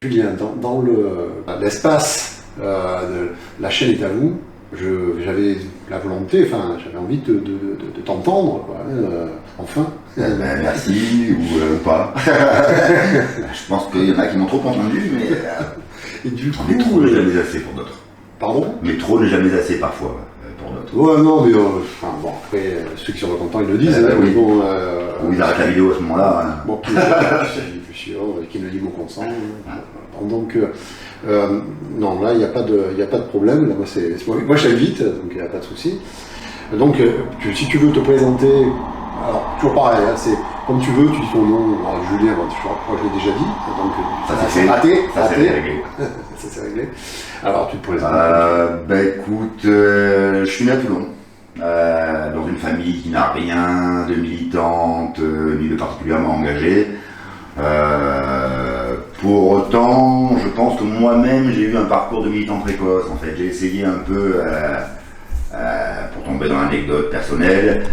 Julien, dans l'espace de la chaîne est à vous, j'avais la volonté, enfin j'avais envie de t'entendre, enfin. Merci, ou pas. Je pense qu'il y en a qui m'ont trop entendu, mais Et du coup, mais trop n'est jamais assez pour d'autres. Pardon? Mais trop n'est jamais assez parfois pour d'autres. Ouais, non, mais enfin, bon, après, ceux qui sont contents, ils le disent. Oui. Mais bon, Ou ils arrêtent la vidéo à ce moment-là. Hein. Bon, qui ne dit mon consent. Donc, non, là, il n'y a pas de problème. Là, moi, je t'invite, donc il n'y a pas de souci. Donc, si tu veux te présenter, alors, toujours pareil, hein, c'est comme tu veux, tu dis ton nom. Alors, Julien, je crois que je l'ai déjà dit. Donc, ça c'est raté. réglé. Ça c'est réglé. Alors, tu te présentes. Écoute, je suis né à Toulon. Dans une famille qui n'a rien de militante ni de particulièrement engagée. Pour autant, je pense que moi-même j'ai eu un parcours de militant précoce. En fait, j'ai essayé un peu, pour tomber dans l'anecdote personnelle,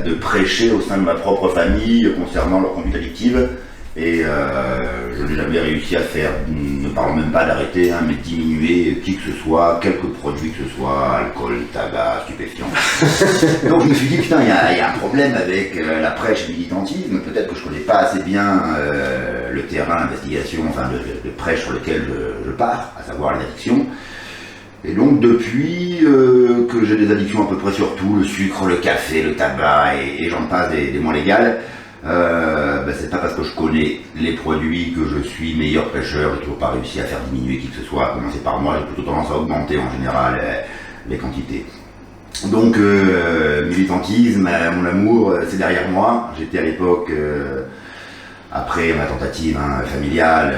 de prêcher au sein de ma propre famille concernant leur conduite addictive. Et je n'ai jamais réussi à faire, ne parlons même pas d'arrêter, hein, mais diminuer qui que ce soit, quelques produits que ce soit, alcool, tabac, stupéfiants. Donc je me suis dit, putain, il y a un problème avec la prêche et le militantisme, peut-être que je connais pas assez bien le terrain d'investigation, enfin de prêche sur lequel je pars, à savoir les addictions. Et donc depuis que j'ai des addictions à peu près sur tout, le sucre, le café, le tabac et j'en passe des moins légales, c'est pas parce que je connais les produits que je suis meilleur prêcheur, j'ai toujours pas réussi à faire diminuer qui que ce soit, à commencer par moi, j'ai plutôt tendance à augmenter en général les quantités. Donc militantisme, mon amour, c'est derrière moi. J'étais à l'époque, après ma tentative familiale,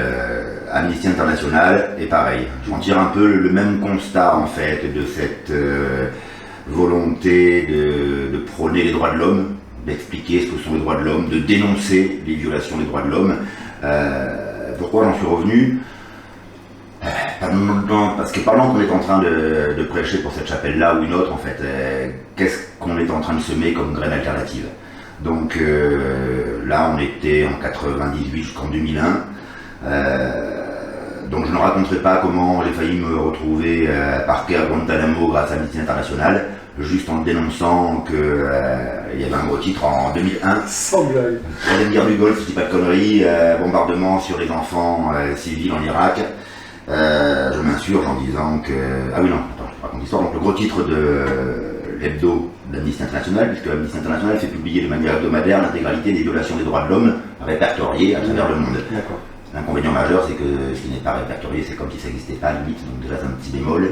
Amnesty International, et pareil, j'en tire un peu le même constat en fait de cette volonté de prôner les droits de l'homme, d'expliquer ce que sont les droits de l'homme, de dénoncer les violations des droits de l'homme. Pourquoi j'en suis revenu? Parce que pendant qu'on est en train de prêcher pour cette chapelle-là ou une autre, en fait, qu'est-ce qu'on est en train de semer comme graine alternative? Donc là, on était en 98 jusqu'en 2001. Donc je ne raconterai pas comment j'ai failli me retrouver parqué à Guantanamo grâce à Amnesty International, juste en dénonçant qu'il y avait un gros titre en 2001. Sans blague. Troisième guerre du Golfe, je dis pas de conneries, bombardement sur les enfants civils en Irak. Je m'insurge en disant que... Ah oui non, attends, je raconte l'histoire. Donc le gros titre de l'hebdo d'Amnesty International, puisque Amnesty International fait publier de manière hebdomadaire l'intégralité des violations des droits de l'homme répertoriées à travers le monde. D'accord. L'inconvénient majeur, c'est que ce qui n'est pas répertorié, c'est comme si ça n'existait pas à limite, donc déjà c'est un petit bémol.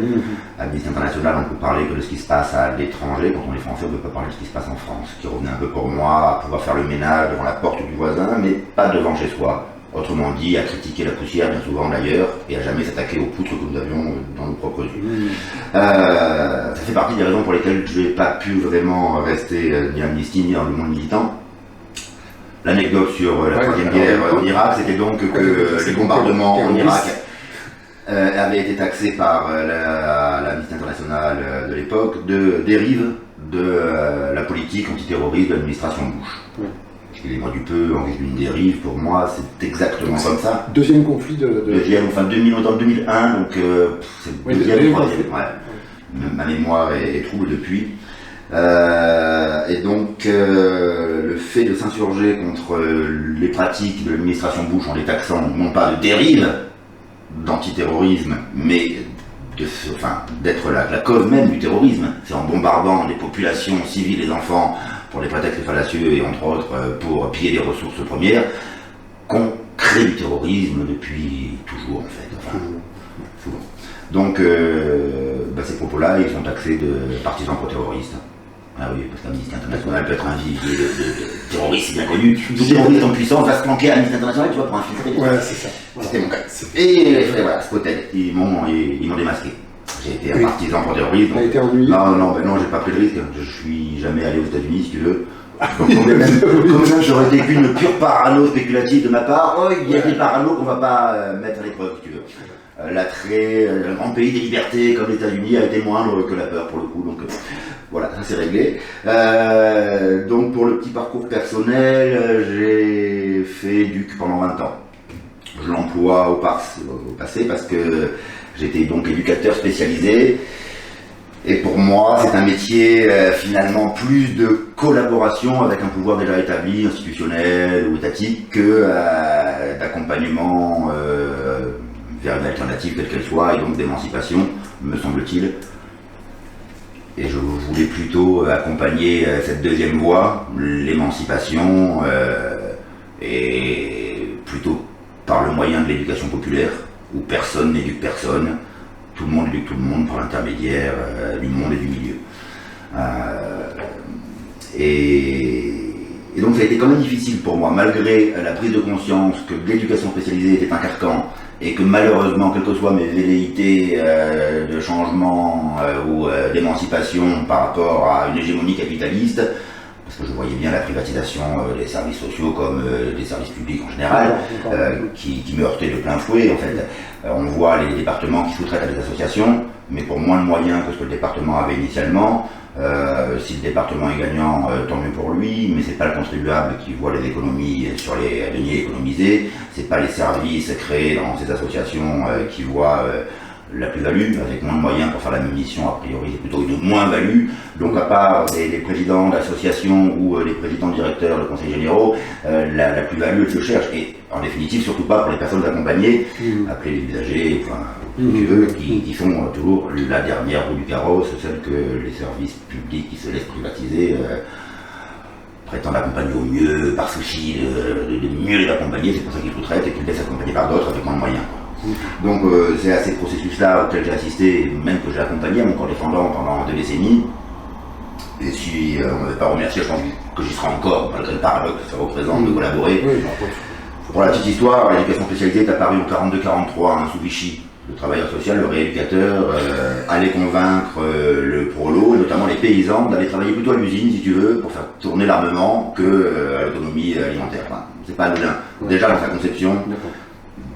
Amnesty International, on peut parler que de ce qui se passe à l'étranger, quand on est français, on ne peut pas parler de ce qui se passe en France, qui revenait un peu pour moi à pouvoir faire le ménage devant la porte du voisin, mais pas devant chez soi. Autrement dit, à critiquer la poussière bien souvent d'ailleurs, et à jamais s'attaquer aux poutres que nous avions dans nos propres yeux. Ça fait partie des raisons pour lesquelles je n'ai pas pu vraiment rester ni Amnesty ni dans le monde militant. L'anecdote sur la troisième guerre en Irak, c'était donc que les bombardements en Irak avaient été taxés par l'Amnesty International de l'époque de dérive de la politique antiterroriste de l'administration Bush. Excusez-moi du peu, en guise d'une dérive, pour moi, c'est exactement comme ça. Deuxième conflit Deuxième, enfin 2001, donc c'est le deuxième, troisième. Ouais. Ma mémoire est trouble depuis. Et donc le fait de s'insurger contre les pratiques de l'administration Bush en les taxant non pas de dérive d'antiterrorisme, mais d'être la cause même du terrorisme, c'est en bombardant des populations civiles et enfants pour des prétextes fallacieux et entre autres pour piller des ressources premières, qu'on crée du terrorisme depuis toujours en fait. Enfin, souvent. Donc ces propos-là, ils sont taxés de partisans pro-terroristes. Ah oui, parce qu'Amnesty International peut être un vivier de terroristes, c'est bien connu. Tout terroriste en puissance va se planquer à Amnesty International, tu vois, pour infiltrer. Ouais, c'est ça. C'était mon cas. Et voilà, Spotted, ils m'ont démasqué. J'ai été un partisan pour terroriste. T'as été ennuyé? Non, j'ai pas pris de risque. Je suis jamais allé aux États-Unis, si tu veux. Comme ça, j'aurais été qu'une pure parano spéculative de ma part. Oh, il y a des paranos qu'on va pas mettre à l'épreuve, si tu veux. L'attrait, un grand pays des libertés comme les États-Unis a été moindre que la peur pour le coup, donc voilà, ça c'est réglé. Donc pour le petit parcours personnel, j'ai fait Duc pendant 20 ans. je l'emploie au passé parce que j'étais donc éducateur spécialisé. Et pour moi, c'est un métier finalement plus de collaboration avec un pouvoir déjà établi, institutionnel ou étatique, que d'accompagnement vers une alternative quelle qu'elle soit, et donc d'émancipation, me semble-t-il. Et je voulais plutôt accompagner cette deuxième voie, l'émancipation, et plutôt par le moyen de l'éducation populaire, où personne n'éduque personne. Tout le monde éduque tout le monde par l'intermédiaire du monde et du milieu. Et donc ça a été quand même difficile pour moi, malgré la prise de conscience que l'éducation spécialisée était un carcan, et que malheureusement, quelles que soient mes velléités de changement ou d'émancipation par rapport à une hégémonie capitaliste, parce que je voyais bien la privatisation des services sociaux comme des services publics en général, qui me heurtait de plein fouet. En fait, on voit les départements qui sous-traitent à des associations, mais pour moins de moyens que ce que le département avait initialement. Si le département est gagnant, tant mieux pour lui, mais c'est pas le contribuable qui voit les économies sur les deniers économisés, c'est pas les services créés dans ces associations qui voient la plus-value, avec moins de moyens pour faire la même mission, a priori c'est plutôt une moins-value. Donc à part les présidents d'associations ou les présidents directeurs de conseils généraux, la plus-value elle se cherche, et en définitive surtout pas pour les personnes accompagnées, appelées les usagers, enfin, tu veux, qui font toujours la dernière roue du carrosse, celle que les services publics qui se laissent privatiser prétendent accompagner au mieux, par souci de mieux les accompagner, c'est pour ça qu'ils sous-traitent et qu'ils laissent accompagner par d'autres avec moins de moyens. Donc c'est à ces processus-là auxquels j'ai assisté, même que j'ai accompagné mon corps défendant pendant 2 décennies. Et si on ne m'avait pas remercié, je pense que j'y serai encore, malgré le paradoxe que ça représente de collaborer. Pour la petite histoire, l'éducation spécialisée est apparue en 42-43 sous Vichy. Le travailleur social, le rééducateur, allait convaincre le prolo, et notamment les paysans, d'aller travailler plutôt à l'usine, si tu veux, pour faire tourner l'armement que à l'autonomie alimentaire. Enfin, c'est pas anodin. Déjà dans sa conception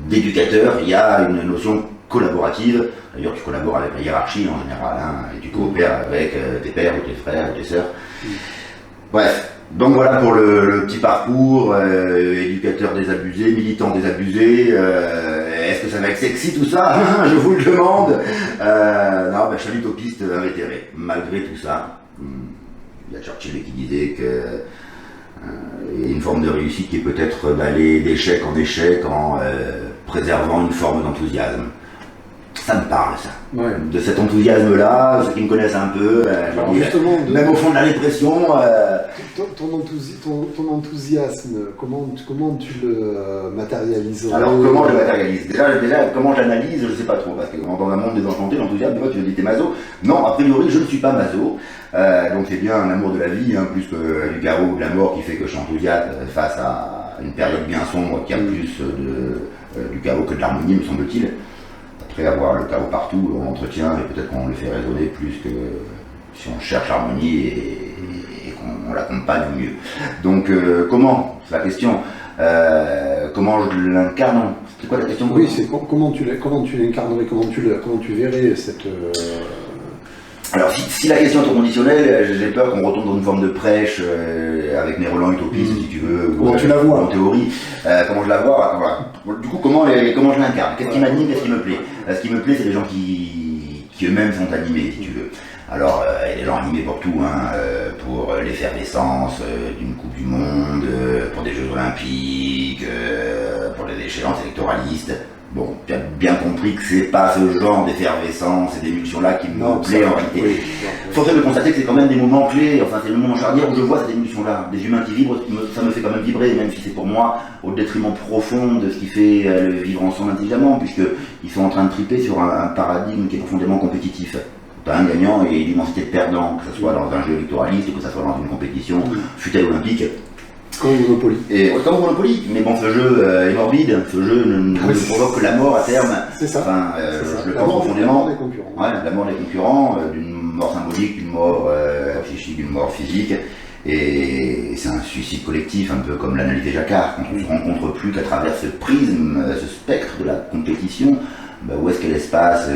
d'éducateur, il y a une notion collaborative. D'ailleurs, tu collabores avec la hiérarchie en général, et tu coopères avec tes pères ou tes frères ou tes sœurs. Bref, donc voilà pour le petit parcours, éducateur désabusé, militant désabusé. Est-ce que ça va être sexy tout ça? Je vous le demande. Non, je suis un utopiste invétéré. Malgré tout ça, il y a Churchill qui disait que il y a une forme de réussite qui est peut-être d'aller d'échec en échec en préservant une forme d'enthousiasme. Ça me parle, ça. Ouais. De cet enthousiasme-là, ceux qui me connaissent un peu, même au fond de la dépression. Ton enthousiasme, comment tu le matérialises? Alors, comment je le matérialise? Déjà, comment je l'analyse, je ne sais pas trop, parce que dans un monde désenchanté, l'enthousiasme, tu dis t'es maso. Non, a priori, je ne suis pas maso. Donc c'est bien un amour de la vie, plus que du chaos, de la mort, qui fait que je suis enthousiaste face à une période bien sombre qui a plus du chaos que de l'harmonie, me semble-t-il. Après avoir le chaos partout, on entretient et peut-être qu'on le fait résonner plus que si on cherche l'harmonie et qu'on l'accompagne au mieux. Donc comment? C'est la question. Comment je l'incarne? C'est quoi la question? Oui, c'est comment tu l'incarnerais, comment tu verrais cette... Alors si la question est trop conditionnelle, j'ai peur qu'on retombe dans une forme de prêche avec mes relents utopistes, si tu veux, comment tu la vois en théorie. Comment je la vois? Voilà. Du coup, comment je l'incarne? Qu'est-ce qui m'anime? Qu'est-ce qui me plaît? Ce qui me plaît, c'est les gens qui eux-mêmes sont animés, si tu veux. Alors, il y a des gens animés pour tout, pour l'effervescence d'une Coupe du Monde, pour des Jeux Olympiques, pour des échéances électoralistes. Bon, tu as bien compris que c'est pas ce genre d'effervescence et d'émulsion-là qui me plaît en réalité. Oui, faudrait me constater que c'est quand même des moments clés, enfin c'est le moment charnière où je vois cette émulsion-là. Des humains qui vibrent, ça me fait quand même vibrer, même si c'est pour moi au détriment profond de ce qui fait le vivre ensemble intelligemment, puisqu'ils sont en train de triper sur un paradigme qui est profondément compétitif. Tu as un gagnant et l'immensité de perdants, que ce soit dans un jeu électoraliste, que ce soit dans une compétition, fut-elle olympique. Comme Monopoly. Et comme Monopoly, mais bon, ce jeu est morbide, ce jeu ne provoque que la mort à terme. C'est ça. Enfin, je le pense profondément. La mort des concurrents, d'une mort symbolique, d'une mort psychique, d'une mort physique. Et c'est un suicide collectif, un peu comme l'analysait Jacquard, quand on ne se rencontre plus qu'à travers ce prisme, ce spectre de la compétition. Où est-ce qu'est l'espace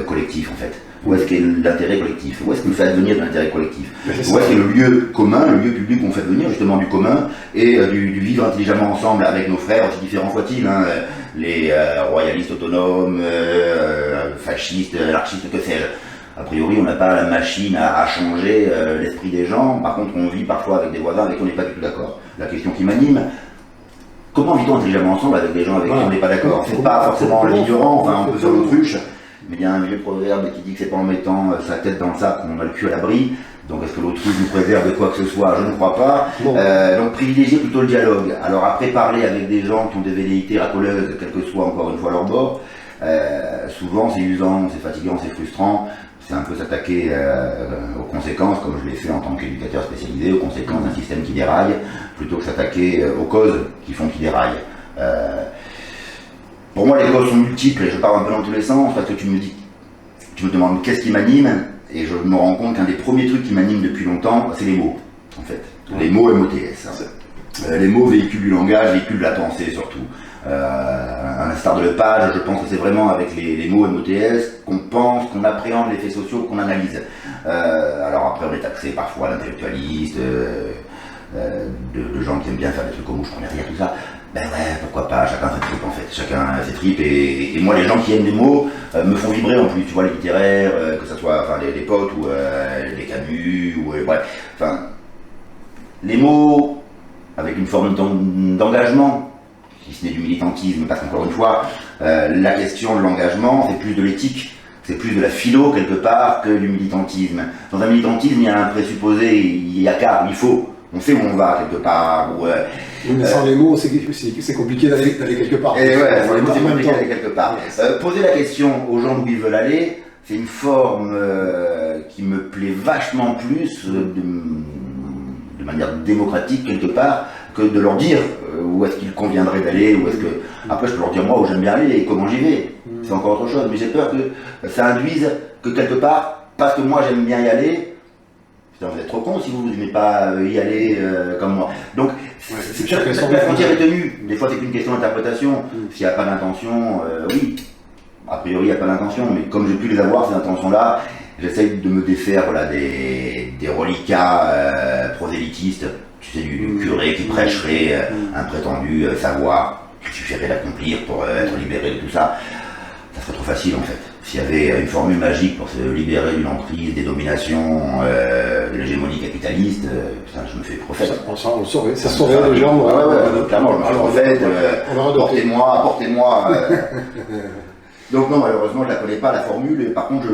collectif en fait? Où est-ce qu'est l'intérêt collectif? Où est-ce qu'on fait advenir de l'intérêt collectif? Où est-ce qu'est le lieu commun, le lieu public qu'on fait advenir justement du commun et du vivre intelligemment ensemble avec nos frères, aussi différents soient-ils, les royalistes autonomes, fascistes, anarchistes, que sais-je. A priori, on n'a pas la machine à changer l'esprit des gens. Par contre, on vit parfois avec des voisins avec qui on n'est pas du tout d'accord. La question qui m'anime, comment vit-on intelligemment ensemble avec des gens avec qui on n'est pas d'accord? C'est pas forcément l'ignorant, enfin on peut faire l'autruche, mais il y a un vieux proverbe qui dit que c'est pas en mettant sa tête dans le sac qu'on a le cul à l'abri. Donc est-ce que l'autruche nous préserve de quoi que ce soit? Je ne crois pas. Donc privilégier plutôt le dialogue. Alors après, parler avec des gens qui ont des velléités racoleuses, quel que soit encore une fois leur bord, souvent c'est usant, c'est fatigant, c'est frustrant. C'est un peu s'attaquer aux conséquences, comme je l'ai fait en tant qu'éducateur spécialisé, aux conséquences d'un système qui déraille, plutôt que s'attaquer aux causes qui font qu'il déraille. Pour moi, les causes sont multiples, et je pars un peu dans tous les sens, parce que tu me demandes qu'est-ce qui m'anime, et je me rends compte qu'un des premiers trucs qui m'anime depuis longtemps, c'est les mots, en fait. Les mots MOTS. Les mots véhiculent du langage, véhiculent de la pensée surtout. À l'instar de Lepage, je pense que c'est vraiment avec les mots MOTS qu'on pense, qu'on appréhende les faits sociaux, qu'on analyse. Alors après, on est taxé parfois d'intellectualistes, de gens qui aiment bien faire des trucs comme je connais rien, tout ça. Ben ouais, pourquoi pas, chacun ses tripes en fait, chacun ses tripes, et moi les gens qui aiment les mots me font vibrer en plus, tu vois, les littéraires, que ce soit enfin, les potes ou les Camus, ou bref, enfin, les mots avec une forme d'engagement, si ce n'est du militantisme, parce qu'encore une fois, la question de l'engagement, c'est plus de l'éthique, c'est plus de la philo quelque part que du militantisme. Dans un militantisme, il y a un présupposé, il y a car, il faut, on sait où on va quelque part. Oui, mais sans les mots, c'est compliqué d'aller quelque part. Et ouais, sans les mots, c'est compliqué d'aller quelque part. Poser la question aux gens d'où ils veulent aller, c'est une forme qui me plaît vachement plus de manière démocratique quelque part, que de leur dire où est-ce qu'il conviendrait d'aller, où est-ce que... Après, je peux leur dire moi où j'aime bien aller et comment j'y vais. C'est encore autre chose, mais j'ai peur que ça induise que quelque part, parce que moi j'aime bien y aller, putain, vous êtes trop con si vous n'aimez pas y aller comme moi. Donc, la frontière est tenue. Des fois, c'est qu'une question d'interprétation. S'il n'y a pas d'intention, oui. A priori, il n'y a pas d'intention, mais comme j'ai pu les avoir, ces intentions-là, j'essaye de me défaire voilà, des reliquats prosélytistes. Tu sais, du curé qui prêcherait un prétendu savoir qu'il suffirait d'accomplir pour être libéré de tout ça. Ça serait trop facile en fait. S'il y avait une formule magique pour se libérer d'une emprise, des dominations, de l'hégémonie capitaliste, putain, je me fais prophète. On le saurait, ça saurait les gens. Ouais, clairement, je me fais prophète, portez-moi. Donc non, malheureusement, je ne la connais pas, la formule, et par contre,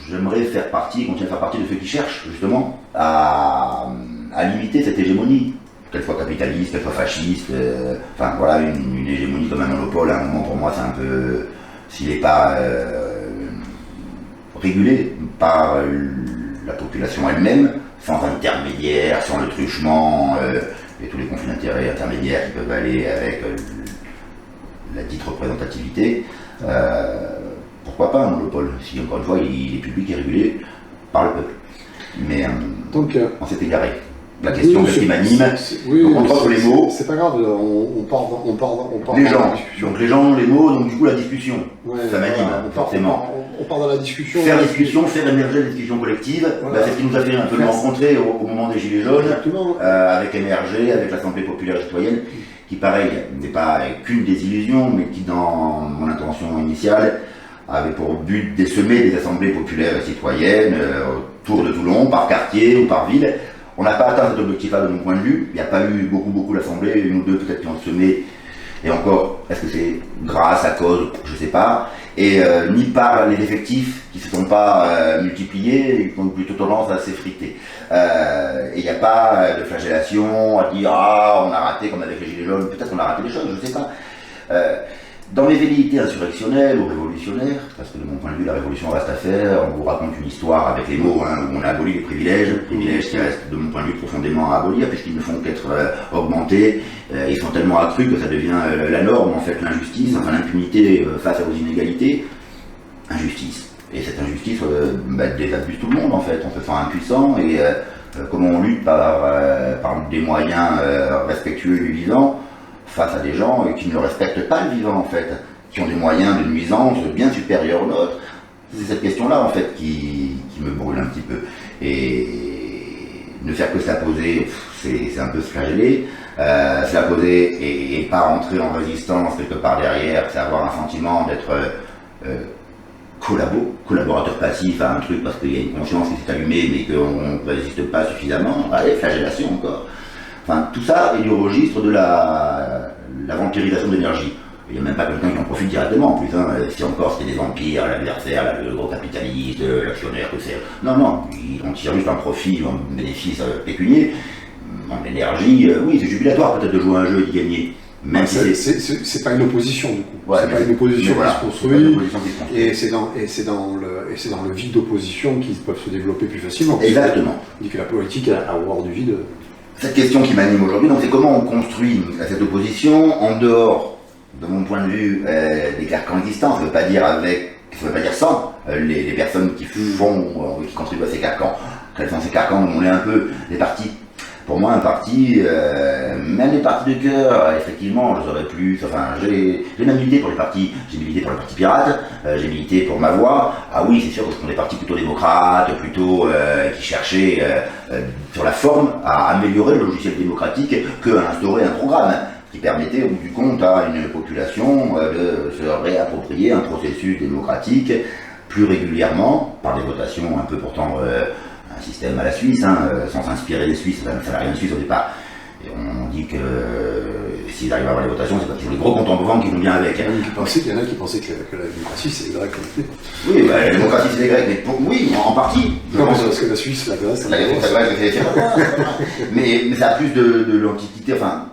j'aimerais faire partie, continuer à faire partie de ceux qui cherchent, justement, à limiter cette hégémonie, qu'elle soit capitaliste, qu'elle soit fasciste, enfin voilà, une hégémonie comme un monopole, à un moment pour moi c'est un peu, s'il n'est pas régulé par la population elle-même, sans intermédiaire, sans le truchement, et tous les conflits d'intérêts intermédiaires qui peuvent aller avec la dite représentativité, pourquoi pas un monopole, si encore une fois il est public et régulé par le peuple. Mais donc, on s'est égaré. La question de ce qui m'anime, on trouve les mots. C'est pas grave, on part les gens. Donc les gens, les mots, donc du coup la discussion, ça m'anime forcément. On part dans la discussion. Faire émerger la discussion collective, c'est ce qui nous a fait un peu nous rencontrer au moment des Gilets jaunes, avec MRG, avec l'Assemblée populaire citoyenne, qui pareil, n'est pas qu'une désillusion, mais qui dans mon intention initiale, avait pour but d'essaimer des assemblées populaires et citoyennes autour de Toulon, par quartier ou par ville. On n'a pas atteint cet objectif-là de mon point de vue. Il n'y a pas eu beaucoup d'assemblées, une ou deux peut-être qui ont semé. Et encore, est-ce que c'est grâce, à cause, je ne sais pas. Et ni par les effectifs qui ne se sont pas multipliés, qui ont plutôt tendance à s'effriter. Et il n'y a pas de flagellation à dire « Ah, on a raté comme avec les Gilets jaunes ». Peut-être qu'on a raté des choses, je ne sais pas. Dans mes velléités insurrectionnelles ou révolutionnaires, parce que de mon point de vue la révolution reste à faire, on vous raconte une histoire avec les mots, où on a aboli les privilèges qui restent de mon point de vue profondément à abolir, puisqu'ils ne font qu'être augmentés, ils sont tellement accrus que ça devient la norme, en fait, l'injustice, enfin l'impunité face aux inégalités, injustice. Et cette injustice désabuse tout le monde en fait, on se sent impuissant, et comment on lutte par des moyens respectueux du vivant, face à des gens qui ne respectent pas le vivant en fait, qui ont des moyens de nuisance bien supérieurs aux nôtres. C'est cette question-là en fait qui me brûle un petit peu. Et ne faire que ça poser, c'est un peu se flageller. se la poser et pas rentrer en résistance quelque part derrière, c'est avoir un sentiment d'être collaborateur passif à un truc parce qu'il y a une conscience qui s'est allumée mais qu'on ne résiste pas suffisamment, allez, flagellation encore. Enfin, tout ça est du registre de la vampirisation de l'énergie. Il n'y a même pas quelqu'un qui en profite directement en plus, hein. Si encore c'était des vampires, l'adversaire, le gros capitaliste, l'actionnaire, que c'est. Non, on tire juste un profit, un bénéfice pécunier. En énergie, oui, c'est jubilatoire peut-être de jouer à un jeu et d'y gagner. Même si c'est pas une opposition du coup. Ouais, c'est pas une opposition qui se construit. Et c'est dans le vide d'opposition qu'ils peuvent se développer plus facilement. Exactement. On dit que la politique a horreur du vide. Cette question qui m'anime aujourd'hui, donc c'est comment on construit cette opposition en dehors, de mon point de vue, des carcans existants. Ça ne veut pas dire sans les personnes qui qui contribuent à ces carcans. Quels sont ces carcans? On est un peu des partis. Pour moi, un parti, même les partis de cœur, effectivement, je saurais plus. Enfin, j'ai même milité pour les partis. J'ai milité pour le parti pirate, j'ai milité pour ma voix. Ah oui, c'est sûr que ce sont des partis plutôt démocrates, plutôt qui cherchaient sur la forme à améliorer le logiciel démocratique qu'à instaurer un programme qui permettait au bout du compte à une population de se réapproprier un processus démocratique plus régulièrement par des votations un peu pourtant un système à la Suisse, hein, sans s'inspirer des Suisses, ça n'a rien de Suisse au départ. Et on dit que s'ils arrivent à avoir les votations, c'est parce qu'ils ont les gros comptes en banque qui vont bien avec. Il y en a qui pensaient que la démocratie c'est les Grecs. Oui, bah, la démocratie c'est les Grecs, mais oui, en partie. Non, parce que la Suisse, la Grèce, mais ça a plus de l'antiquité. Enfin,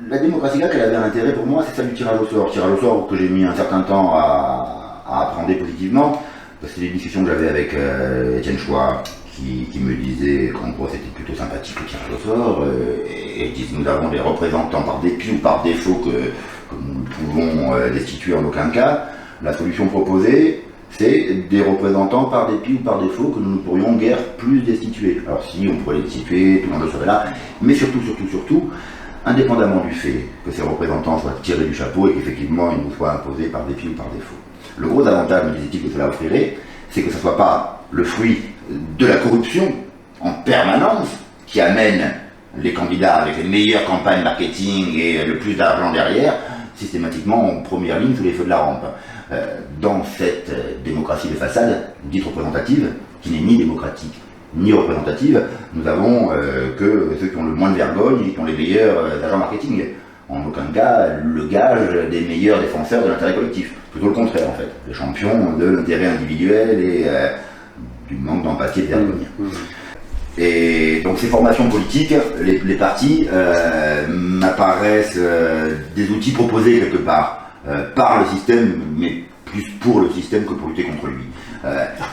la démocratie grecque, elle avait un intérêt pour moi, c'est celle du tirage au sort. Tirage au sort que j'ai mis un certain temps à appréhender positivement, parce que c'est des discussions que j'avais avec Étienne Chouard, qui me disait qu'en gros c'était plutôt sympathique le tirage au sort, et disent nous avons des représentants par dépit ou par défaut que nous ne pouvons destituer en aucun cas. La solution proposée, c'est des représentants par dépit ou par défaut que nous ne pourrions guère plus destituer. Alors si on pourrait les destituer, tout le monde serait là, mais surtout, indépendamment du fait que ces représentants soient tirés du chapeau et qu'effectivement ils nous soient imposés par dépit ou par défaut. Le gros avantage, me disait-il, que cela offrirait, c'est que ce ne soit pas le fruit de la corruption en permanence qui amène les candidats avec les meilleures campagnes marketing et le plus d'argent derrière, systématiquement en première ligne sous les feux de la rampe. Dans cette démocratie de façade, dite représentative, qui n'est ni démocratique ni représentative, nous avons que ceux qui ont le moins de vergogne et qui ont les meilleurs agents marketing. En aucun cas le gage des meilleurs défenseurs de l'intérêt collectif. Plutôt le contraire en fait. Les champions de l'intérêt individuel et du manque d'empathie et de vergogne. Et donc ces formations politiques, les partis, m'apparaissent des outils proposés quelque part par le système, mais plus pour le système que pour lutter contre lui.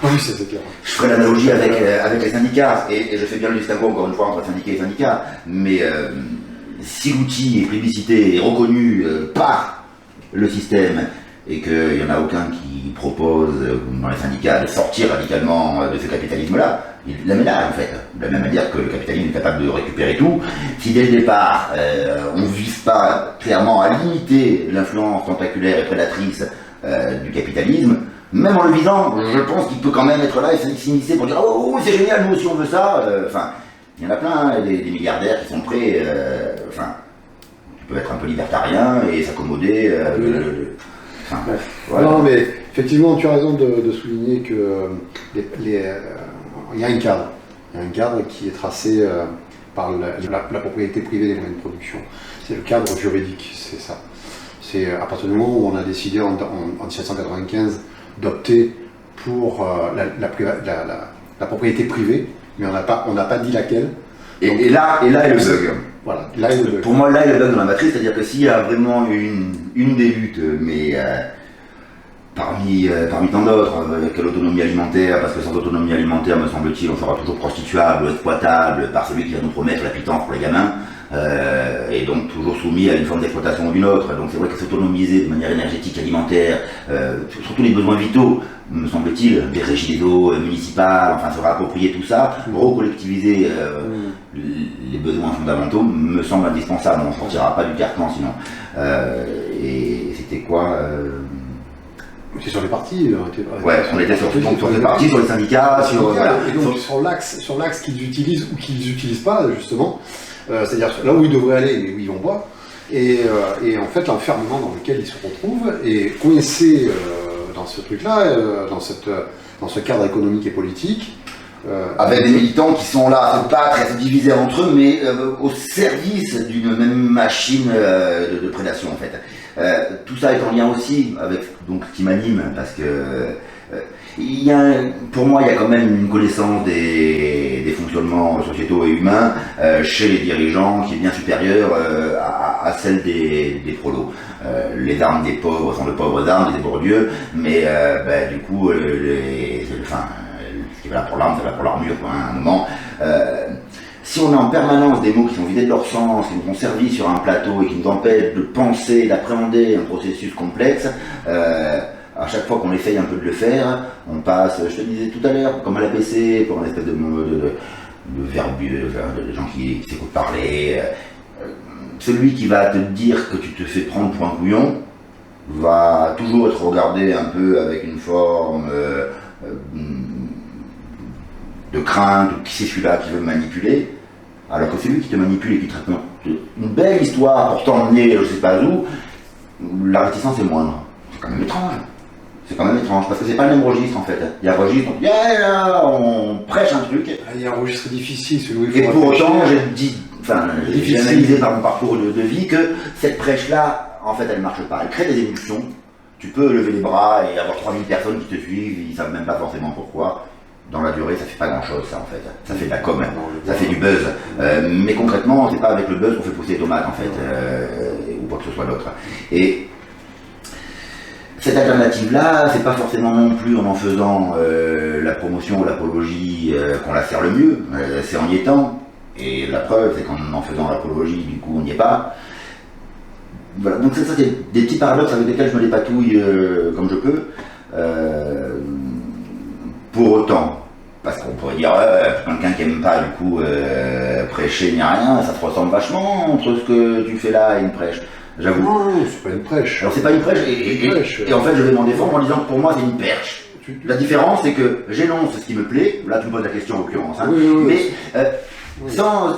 Oui, c'est clair. Je ferai l'analogie avec les syndicats, et je fais bien le distinguo encore une fois entre syndicat et syndicat, mais si l'outil est plébiscité et reconnu par le système, et qu'il n'y en a aucun qui propose dans les syndicats de sortir radicalement de ce capitalisme-là, il l'aménage en fait. De la même manière que le capitalisme est capable de récupérer tout. Si dès le départ, on ne vise pas clairement à limiter l'influence tentaculaire et prédatrice du capitalisme, même en le visant, je pense qu'il peut quand même être là et s'initier pour dire « Oh, c'est génial, nous aussi on veut ça ». Enfin, il y en a plein, des milliardaires qui sont prêts, qui peuvent être un peu libertariens et s'accommoder voilà. Non, mais effectivement, tu as raison de souligner que il y a un cadre. Il y a un cadre qui est tracé par la propriété privée des moyens de production. C'est le cadre juridique, c'est ça. C'est à partir du moment où on a décidé en 1795 d'opter pour la propriété privée, mais on n'a pas dit laquelle. Et là est le bug. Voilà, là est le bug. Pour moi, là est le bug dans la matrice, c'est-à-dire que s'il y a vraiment une des luttes, mais parmi tant d'autres, avec l'autonomie alimentaire, parce que sans autonomie alimentaire, me semble-t-il, on sera toujours prostituable, exploitable par celui qui va nous promettre la pitance pour les gamins, et donc toujours soumis à une forme d'exploitation ou d'une autre. Donc c'est vrai que s'autonomiser de manière énergétique, alimentaire, surtout les besoins vitaux, me semble-t-il, des régies d'eau municipales, enfin se réapproprier tout ça, recollectiviser les besoins fondamentaux, me semble indispensable. On ne sortira pas du carcan sinon. Et c'était quoi C'est sur les partis. Ouais, on était sur les partis, sur les syndicats, sur l'axe qu'ils utilisent ou qu'ils n'utilisent pas, justement. c'est-à-dire là où ils devraient aller, mais où ils vont pas. Et en fait, l'enfermement dans lequel ils se retrouvent est coincé dans ce truc-là, dans ce cadre économique et politique. Avec des militants qui sont là à se battre et à se diviser entre eux, mais au service d'une même machine de prédation en fait. Tout ça est en lien aussi avec donc, ce qui m'anime, parce que pour moi il y a quand même une connaissance des fonctionnements sociétaux et humains chez les dirigeants qui est bien supérieure à celle des prolos. Les armes des pauvres sont de pauvres armes, des Bourdieu, mais du coup ce qui va là pour l'arme, ça va pour l'armure, à un moment. Si on a en permanence des mots qui sont vidés de leur sens, qui nous ont servi sur un plateau et qui nous empêchent de penser, d'appréhender un processus complexe, à chaque fois qu'on essaye un peu de le faire, on passe, je te disais tout à l'heure, comme à l'ABC, pour une espèce de verbieux, de gens qui s'écoutent parler. Celui qui va te dire que tu te fais prendre pour un couillon va toujours être regardé un peu avec une forme de crainte, ou qui c'est celui-là qui veut me manipuler, alors que c'est lui qui te manipule et qui traite une belle histoire pour t'emmener je sais pas où, la réticence est moindre. C'est quand même étrange. C'est quand même étrange, parce que c'est pas le même registre en fait. Il y a un registre, on dit, yeah, on prêche un truc. Il y a un registre difficile, celui où il faut. Et pour autant, j'ai analysé par mon parcours de vie que cette prêche-là, en fait, elle marche pas. Elle crée des émulsions. Tu peux lever les bras et avoir 3000 personnes qui te suivent, ils savent même pas forcément pourquoi. Dans la durée, ça fait pas grand-chose, ça, en fait. Ça fait de la com, ça fait du buzz. Mais concrètement, c'est pas avec le buzz qu'on fait pousser les tomates, en fait, ou quoi que ce soit d'autre. Et cette alternative-là, c'est pas forcément non plus en faisant la promotion ou l'apologie qu'on la sert le mieux, c'est en y étant. Et la preuve, c'est qu'en faisant l'apologie, du coup, on n'y est pas. Voilà, donc ça, c'est des petits paradoxes avec lesquels je me dépatouille comme je peux. Pour autant, parce qu'on pourrait dire, quelqu'un qui n'aime pas du coup prêcher ni rien, ça se ressemble vachement entre ce que tu fais là et une prêche. J'avoue. Non, c'est pas une prêche. Alors c'est pas une prêche, et en fait je vais m'en défendre en disant que pour moi c'est une perche. La différence c'est que j'énonce ce qui me plaît, là tu me poses la question en l'occurrence, hein, mais sans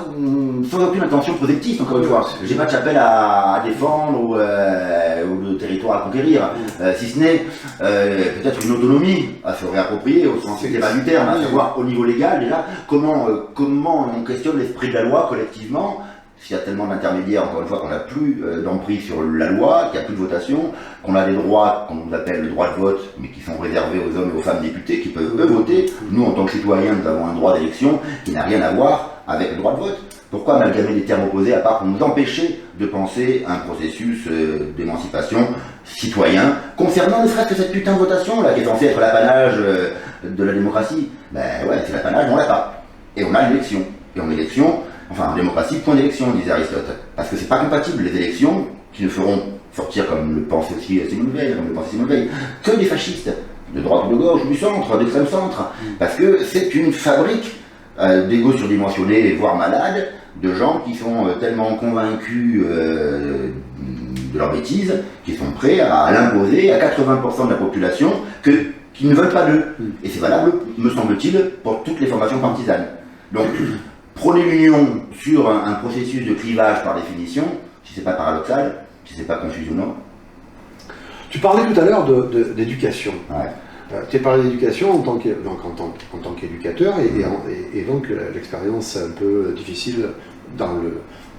aucune intention protectrice, encore une fois. J'ai pas de chapelle à défendre ou de territoire à conquérir, si ce n'est peut-être une autonomie à se réapproprier au sens littéral du terme, à savoir au niveau légal déjà comment on questionne l'esprit de la loi collectivement. S'il y a tellement d'intermédiaires, encore une fois, qu'on n'a plus d'emprise sur la loi, qu'il n'y a plus de votation, qu'on a des droits qu'on nous appelle le droit de vote, mais qui sont réservés aux hommes et aux femmes députés, qui peuvent eux voter. Nous, en tant que citoyens, nous avons un droit d'élection qui n'a rien à voir avec le droit de vote. Pourquoi amalgamer des termes opposés à part pour nous empêcher de penser un processus d'émancipation citoyen concernant ne serait-ce que cette putain de votation là qui est censée être l'apanage de la démocratie? Ben ouais, c'est l'apanage, on l'a pas. Et on a l'élection. Et en élection, enfin en démocratie, point d'élection, disait Aristote. Parce que c'est pas compatible les élections qui ne feront sortir, comme le pensait aussi Simone Veil, que des fascistes, de droite ou de gauche, du centre, d'extrême centre. Parce que c'est une fabrique d'ego surdimensionnés, voire malades, de gens qui sont tellement convaincus de leur bêtise, qu'ils sont prêts à l'imposer à 80% de la population qui ne veulent pas d'eux. Et c'est valable, me semble-t-il, pour toutes les formations partisanes. Donc, prôner l'union sur un processus de clivage par définition, si c'est pas paradoxal, si c'est pas confusionnant. Tu parlais tout à l'heure d'éducation. Ouais. Tu as parlé d'éducation en tant qu'éducateur et donc l'expérience un peu difficile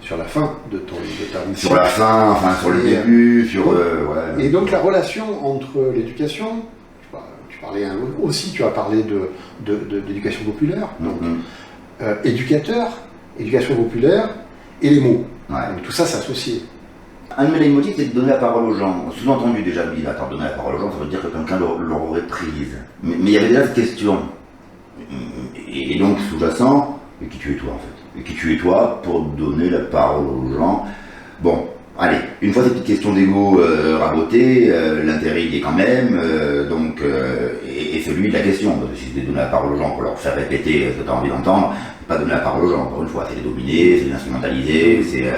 sur la fin de ta mission. Sur la fin, enfin sur le début, sur... Et donc la relation entre l'éducation, tu parlais aussi, tu as parlé d'éducation populaire, donc, éducation populaire et les mots. Ouais. Donc tout ça s'associe. Un de mes leitmotifs, c'est de donner la parole aux gens. Sous-entendu déjà, il attend de donner la parole aux gens, ça veut dire que quelqu'un l'aurait prise. Mais il y avait déjà cette question. Et donc, sous-jacent, et qui tu es toi en fait? Et qui tu es toi pour donner la parole aux gens? Bon, allez, une fois cette petite question d'ego rabotée, l'intérêt il est quand même, et celui de la question. Parce que si c'est de donner la parole aux gens pour leur faire répéter ce que tu as envie d'entendre, c'est pas donner la parole aux gens, encore une fois, c'est les dominer, c'est les instrumentaliser, c'est...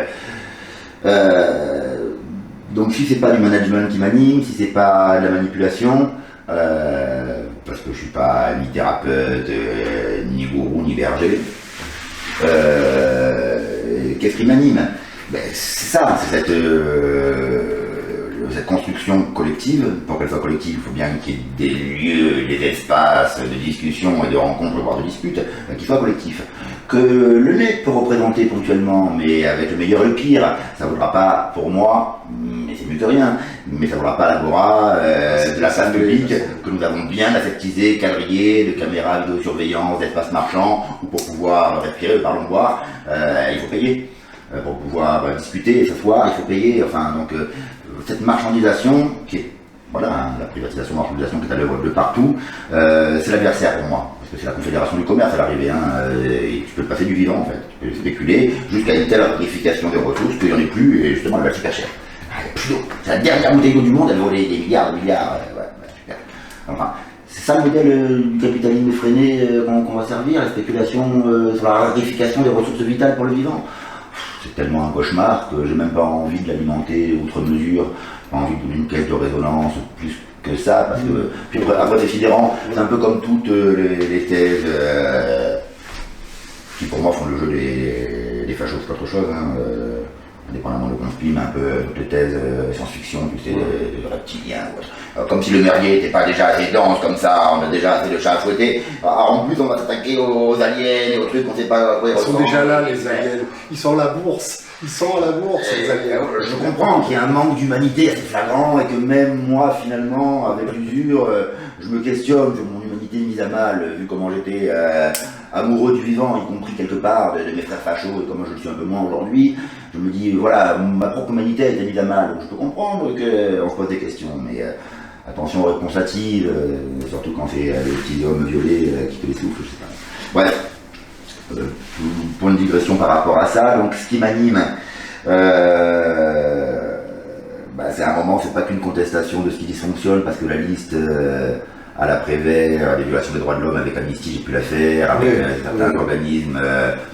donc si c'est pas du management qui m'anime, si c'est pas de la manipulation, parce que je suis pas ni thérapeute, ni gourou, ni berger, qu'est-ce qui m'anime? Ben, c'est ça, c'est cette construction collective. Pour qu'elle soit collective, il faut bien qu'il y ait des lieux, des espaces de discussion et de rencontres, voire de disputes, qui soient collectifs. Que le net peut représenter ponctuellement, mais avec le meilleur et le pire, ça ne vaudra pas pour moi, mais c'est mieux que rien, mais ça ne vaudra pas l'agora de la place publique que nous avons bien aseptisé, quadrillé, de caméras, de surveillance, d'espaces marchands, où pour pouvoir respirer, parlons boire, il faut payer. Pour pouvoir discuter et s'asseoir, il faut payer. Enfin, donc, cette marchandisation, qui est, voilà, la privatisation, marchandisation qui est à l'œuvre de partout, c'est l'adversaire pour moi. Parce que c'est la confédération du commerce à l'arrivée, et tu peux te passer du vivant en fait. Tu peux spéculer jusqu'à une telle amplification des ressources qu'il n'y en ait plus, et justement, elle va super cher. Il n'y a plus d'eau. C'est la dernière bouteille d'eau du monde, elle vaut des milliards, super. Enfin, c'est ça le modèle du capitalisme effréné qu'on va servir, la spéculation sur la rarification des ressources vitales pour le vivant. C'est tellement un cauchemar que j'ai même pas envie de l'alimenter outre mesure, pas envie de donner une caisse de résonance plus que ça, parce que puis après c'est sidérant, c'est un peu comme toutes les thèses qui pour moi font le jeu des fachos, c'est pas autre chose, indépendamment de conspi, mais un peu toutes les thèses science-fiction, tu sais, de reptiliens, comme si le merdier n'était pas déjà assez dense comme ça, on a déjà assez de chats à fouetter. En plus, on va s'attaquer aux aliens et aux trucs qu'on ne sait pas à quoi ils ressemblent. Ils sont déjà là, les aliens. Ils sont à la bourse. Ils sont à la bourse, les aliens. Je comprends qu'il y a un manque d'humanité assez flagrant et que même moi, finalement, avec l'usure, je me questionne sur mon humanité mise à mal, vu comment j'étais amoureux du vivant, y compris quelque part de mes frères fachos et comment je le suis un peu moins aujourd'hui. Je me dis, voilà, ma propre humanité a été mise à mal, donc je peux comprendre qu'on se pose des questions, mais attention aux réponses hâtives, surtout quand c'est les petits hommes violés qui te les soufflent, je sais pas. Bref, pour une digression par rapport à ça, donc ce qui m'anime, c'est un moment, c'est pas qu'une contestation de ce qui dysfonctionne, parce que la liste à l'après-vert, des violations des droits de l'homme avec Amnesty, j'ai pu la faire, avec certains organismes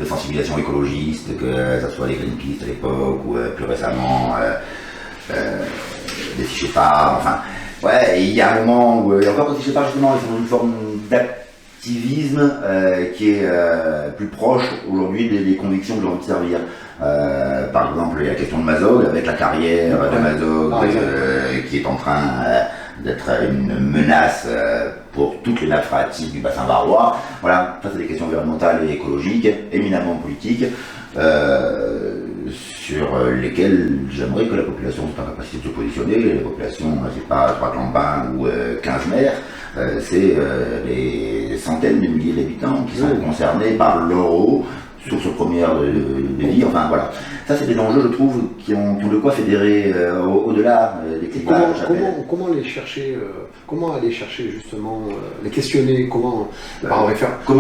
de sensibilisation écologiste, que ce soit les Greenpeace à l'époque, ou plus récemment, des Fichépars, enfin, ouais, il y a un moment où, et encore que Fichépars justement, ils sont dans une forme d'activisme qui est plus proche aujourd'hui des convictions que j'ai envie de servir. Par exemple, il y a la question de Mazog, avec la carrière de Mazog, qui est en train d'être une menace pour toutes les nappes phréatiques du bassin varois. Voilà, ça c'est des questions environnementales et écologiques, éminemment politiques, sur lesquelles j'aimerais que la population soit en capacité de se positionner. La population, c'est pas 3 clampins ou 15 maires, c'est des centaines de milliers d'habitants qui sont concernés par l'euro, source première de vie, enfin voilà. Ça c'est des enjeux, je trouve, qui ont de quoi fédérer au-delà des clivages. Comment aller chercher justement, les questionner, comment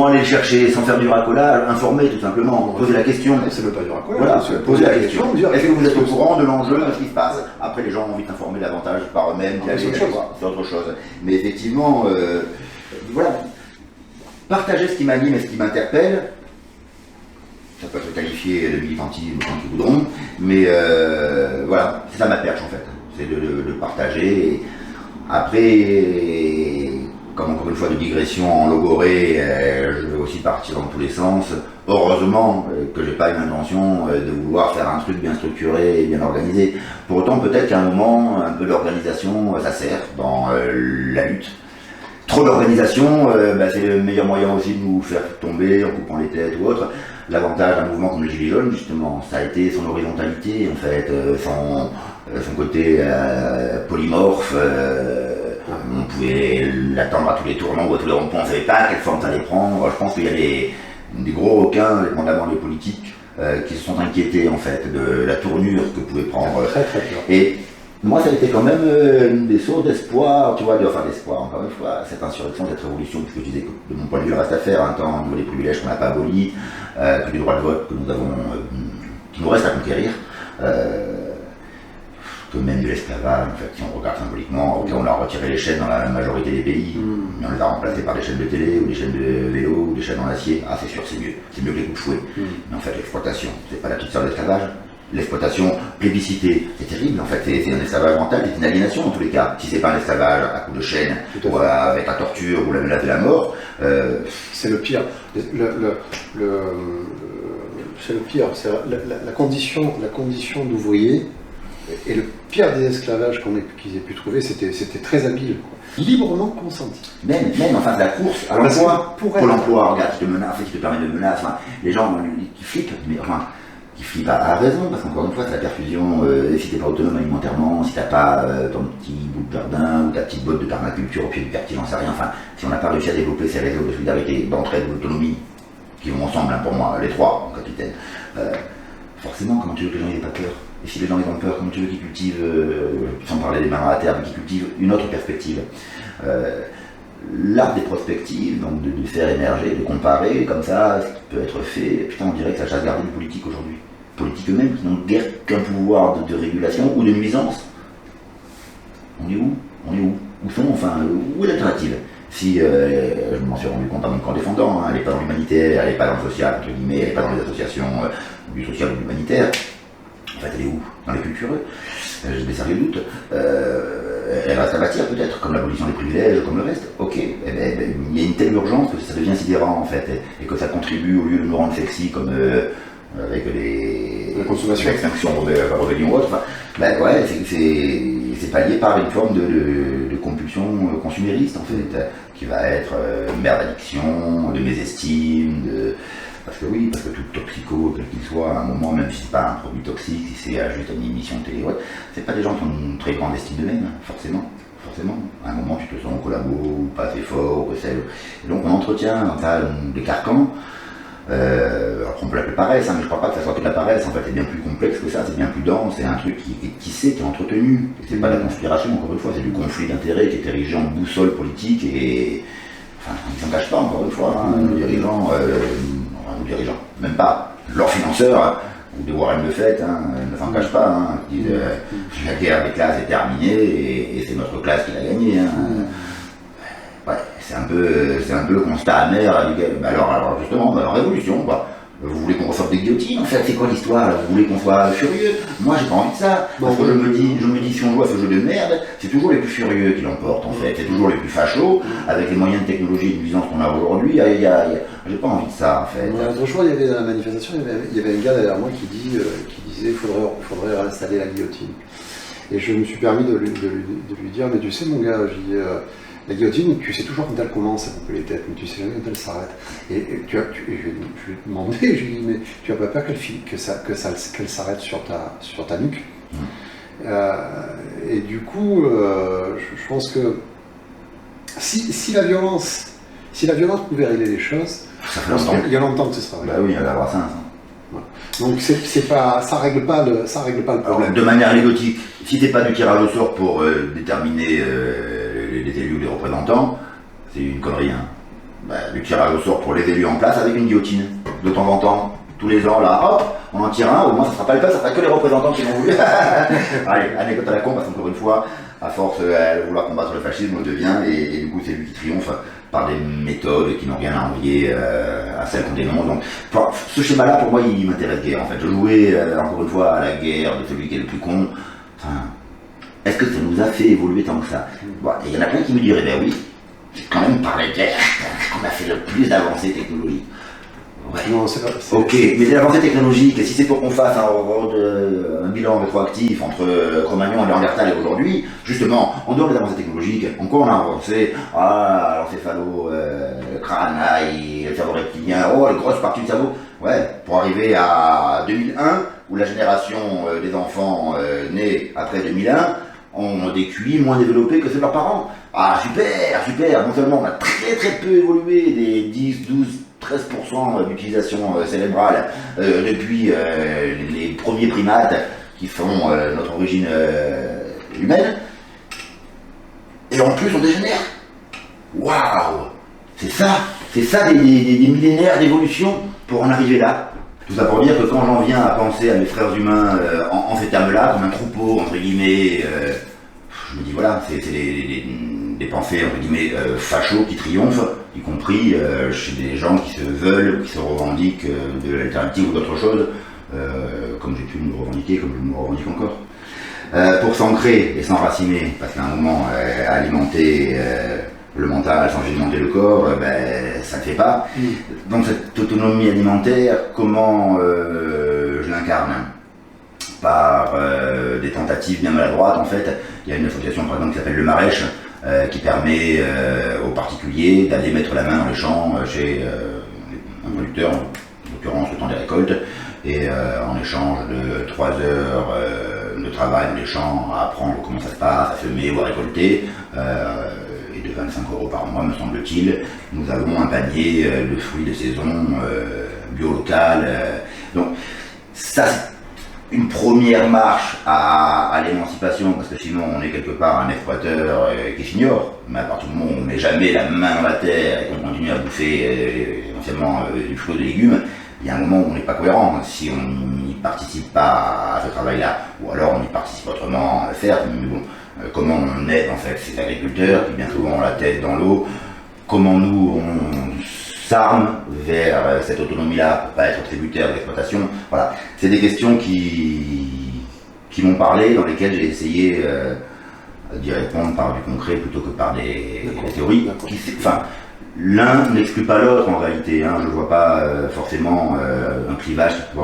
aller chercher sans faire du racolage, informer tout simplement, poser la question. C'est même pas du racolage, voilà, poser la question, est-ce que vous êtes au courant de l'enjeu, de ce qui se passe? Après les gens ont envie d'informer davantage par eux-mêmes, c'est autre chose. Mais effectivement, voilà, partager ce qui m'anime et ce qui m'interpelle. Ça peut se qualifier de militantisme quand ils voudront, mais voilà, c'est ça ma perche en fait, c'est de partager. Après, comme encore une fois de digression en logorée, je vais aussi partir dans tous les sens. Heureusement que j'ai pas une intention de vouloir faire un truc bien structuré et bien organisé. Pour autant, peut-être qu'à un moment, un peu d'organisation, ça sert dans la lutte. Trop d'organisation, c'est le meilleur moyen aussi de nous faire tomber en coupant les têtes ou autre. L'avantage d'un mouvement comme le Gilets jaunes, justement, ça a été son horizontalité, en fait, son côté polymorphe. On pouvait l'attendre à tous les tournants ou à tous les ronds-points, on ne savait pas quelle forme ça allait prendre. Je pense qu'il y a des gros requins, dépendamment des politiques, qui se sont inquiétés, en fait, de la tournure que pouvait prendre. Très, très peur. Et moi, ça a été quand même une des sources d'espoir, tu vois, d'espoir, encore une fois, cette insurrection, cette révolution, puisque je disais que de mon point de vue, il reste à faire, tant au niveau des privilèges qu'on n'a pas abolis, que des droits de vote que nous avons, qui nous restent à conquérir, que même de l'esclavage, en fait, si on regarde symboliquement, ok, on a retiré les chaînes dans la majorité des pays, mais on les a remplacées par des chaînes de télé, ou des chaînes de vélo, ou des chaînes en acier. Ah, c'est sûr, c'est mieux que les coups de fouet. Mais en fait, l'exploitation, c'est pas la petite sœur de l'esclavage. L'exploitation plébiscitée, c'est terrible en fait, c'est un esclavage mental, c'est une aliénation en tous les cas. Si c'est pas un esclavage à coups de chaîne, ou avec la torture, ou la menace de la mort, c'est le pire. c'est le pire. C'est la condition d'ouvrier et le pire des esclavages qu'ils aient pu trouver, c'était très habile, quoi. Librement consenti. Même enfin de la course à l'emploi, pour l'emploi, regarde, qui te menace, qui te permet de menace, enfin, les gens qui flippent, mais enfin, qui flippent à raison, parce qu'encore une fois, c'est la perfusion, si t'es pas autonome alimentairement, si t'as pas ton petit bout de jardin, ou ta petite botte de permaculture au pied du quartier, j'en sais rien, enfin, si on n'a pas réussi à développer ces réseaux de solidarité, d'entraide, d'autonomie, qui vont ensemble, hein, pour moi, les trois, en capitaine, forcément, comment tu veux que les gens n'aient pas peur? Et si les gens ont peur, comment tu veux qu'ils cultivent, sans parler des mains à terre, mais qu'ils cultivent une autre perspective. L'art des prospectives, donc de faire émerger, de comparer, comme ça, ce qui peut être fait, putain, on dirait que ça chasse gardée des politiques aujourd'hui. Politiques eux-mêmes qui n'ont guère qu'un pouvoir de régulation ou de nuisance. On est où? Où sont, enfin, où est l'alternative? Si, je m'en suis rendu compte en même qu'en défendant, hein, elle n'est pas dans l'humanitaire, elle n'est pas dans le social, entre guillemets, elle n'est pas dans les associations du social ou de l'humanitaire. En fait, elle est où? Dans les cultureux. J'ai des sérieux doutes. Elle reste à bâtir peut-être, comme l'abolition des privilèges, comme le reste. Ok, il y a une telle urgence que ça devient sidérant en fait, et que ça contribue, au lieu de nous rendre sexy comme avec la consommation, l'extinction, rébellion ou autre, ouais, c'est pallié par une forme de compulsion consumériste en fait, qui va être mère d'addiction, de mésestime, parce que tout toxico, quel qu'il soit, à un moment, même si c'est pas un produit toxique, si c'est juste une émission de télé, ouais, c'est pas des gens qui ont une très grande estime d'eux-mêmes, forcément. À un moment, tu te sens en collabo, ou pas assez fort, ou que sais-je. Et donc, on entretient des carcans. Alors on peut l'appeler paresse, hein, mais je crois pas que ça soit que de la paresse. En fait, c'est bien plus complexe que ça, c'est bien plus dense, c'est un truc qui est tissé, qui est entretenu. C'est pas de la conspiration, encore une fois, c'est du conflit d'intérêts qui est érigé en boussole politique et. Enfin, ils s'en cachent pas, encore une fois, hein, nos dirigeants, même pas leurs financeurs, ou de Warren Buffett, hein, ne s'en cachent pas, hein, qui disent la guerre des classes est terminée et c'est notre classe qui l'a gagnée. Hein. Ouais, c'est un peu le constat amer. Alors justement, en révolution, quoi. Vous voulez qu'on ressorte des guillotines, en fait, c'est quoi l'histoire? Vous voulez qu'on soit furieux? Moi, j'ai pas envie de ça. Parce que je me dis, si on joue à ce jeu de merde, c'est toujours les plus furieux qui l'emportent, en fait. C'est toujours les plus fachos, avec les moyens de technologie et de nuisance qu'on a aujourd'hui. J'ai pas envie de ça, en fait. L'autre jour, il y avait dans la manifestation, il y avait un gars derrière moi qui disait qu'il faudrait réinstaller la guillotine. Et je me suis permis de lui dire, mais tu sais, mon gars, j'ai dit, la guillotine, tu sais toujours quand elle commence à couper les têtes, mais tu sais jamais quand elle s'arrête. Et je lui ai demandé, je lui ai dit, mais tu n'as pas peur qu'elle s'arrête sur ta nuque? Et du coup, je pense que si la violence pouvait régler les choses, il y a longtemps que ce sera réglé. Bah oui, il y a la Brassens. Donc ça règle pas le problème. Alors, de manière anecdotique, si c'est pas du tirage au sort pour déterminer les élus ou les représentants, c'est une connerie. Hein. Du tirage au sort pour les élus en place avec une guillotine, de temps en temps, tous les ans, là, hop, on en tire un, au moins ça sera pas le cas, ça sera que les représentants qui l'ont voulu. Allez, anecdote à la con, parce qu'encore une fois, à force de vouloir combattre le fascisme, on devient, et du coup c'est lui qui triomphe par des méthodes qui n'ont rien à envier à celles qu'on dénonce. Donc, ce schéma-là, pour moi, il m'intéresse guère, en fait. Je jouais, encore une fois, à la guerre de celui qui est le plus con. Enfin, est-ce que ça nous a fait évoluer tant que ça? Il y en a plein qui me diraient, ben oui, c'est quand même par la guerre qu'on a fait le plus d'avancées technologiques. Ouais. Non, c'est ok, mais des avancées technologiques, et si c'est pour qu'on fasse un bilan rétroactif entre Cro-Magnon, Néandertal et aujourd'hui, justement, en dehors des avancées technologiques, en quoi on a avancé? L'encéphalo, le crâne, le cerveau reptilien, les grosses parties du cerveau. Ouais, pour arriver à 2001, où la génération des enfants nés après 2001 ont des QI moins développés que ceux de leurs parents. Ah, super, non seulement on a très très peu évolué, des 10, 12, 13% d'utilisation cérébrale depuis les premiers primates qui font notre origine humaine. Et en plus on dégénère. Waouh! C'est ça des millénaires d'évolution pour en arriver là. Tout ça pour dire que quand j'en viens à penser à mes frères humains en ces termes-là, comme un troupeau, entre guillemets, je me dis voilà, c'est des pensées, entre guillemets, fachos qui triomphent, y compris chez des gens qui se veulent, qui se revendiquent de l'alternative ou d'autre chose, comme j'ai pu me revendiquer, comme je me revendique encore. Pour s'ancrer et s'enraciner, parce qu'à un moment, alimenter le mental sans alimenter le corps, ça ne fait pas. Donc cette autonomie alimentaire, comment je l'incarne? Par des tentatives bien maladroites en fait. Il y a une association par exemple qui s'appelle Le Marèche, qui permet aux particuliers d'aller mettre la main dans les champs chez un producteur, en l'occurrence le temps des récoltes, et en échange de 3 heures de travail dans les champs, à apprendre comment ça se passe, à semer ou à récolter, et de 25 € par mois me semble-t-il, nous avons un panier de fruits de saison, bio local. Donc ça, c'est une première marche à l'émancipation, parce que sinon on est quelque part un exploiteur qui s'ignore, mais à partir du moment où on ne met jamais la main dans la terre et qu'on continue à bouffer essentiellement du fruit et des légumes, il y a un moment où on n'est pas cohérent si on n'y participe pas à ce travail-là, ou alors on y participe autrement, certes, mais bon, comment on aide en fait ces agriculteurs qui bien souvent ont la tête dans l'eau, comment nous on s'arme vers cette autonomie-là pour pas être tributaire de l'exploitation. Voilà, c'est des questions qui m'ont parlé, dans lesquelles j'ai essayé d'y répondre par du concret plutôt que par des théories. Enfin, l'un n'exclut pas l'autre en réalité. Hein. Je ne vois pas forcément un clivage qui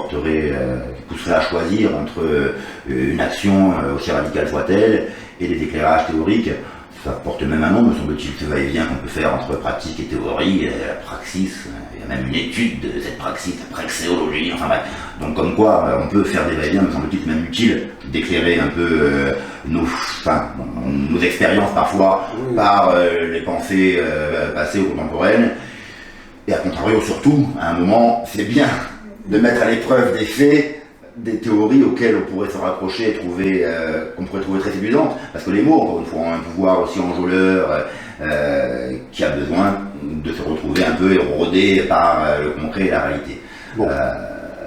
pousserait à choisir entre une action aussi radicale soit-elle et des éclairages théoriques. Ça porte même un nom, me semble-t-il, ce va-et-vient qu'on peut faire entre pratique et théorie, la praxis, il y a même une étude de cette praxis, la praxéologie, enfin bref. Donc comme quoi, on peut faire des va-et-vient, me semble-t-il même utile d'éclairer un peu nos expériences parfois par les pensées passées ou contemporaines. Et à contrario, surtout, à un moment, c'est bien de mettre à l'épreuve des faits, des théories auxquelles on pourrait se raccrocher et qu'on pourrait trouver très séduisantes, parce que les mots, encore une fois, ont un pouvoir aussi enjôleur qui a besoin de se retrouver un peu érodé par le concret et la réalité. Bon.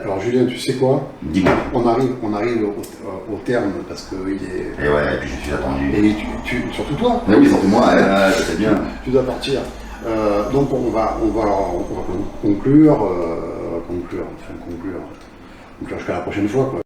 Alors Julien, tu sais quoi? Dis-moi. On arrive au terme parce que il est. Et ouais, et puis je suis attendu. Et surtout toi. Oui, surtout moi, je sais bien. Tu dois partir. Donc on va conclure jusqu'à la prochaine fois, quoi.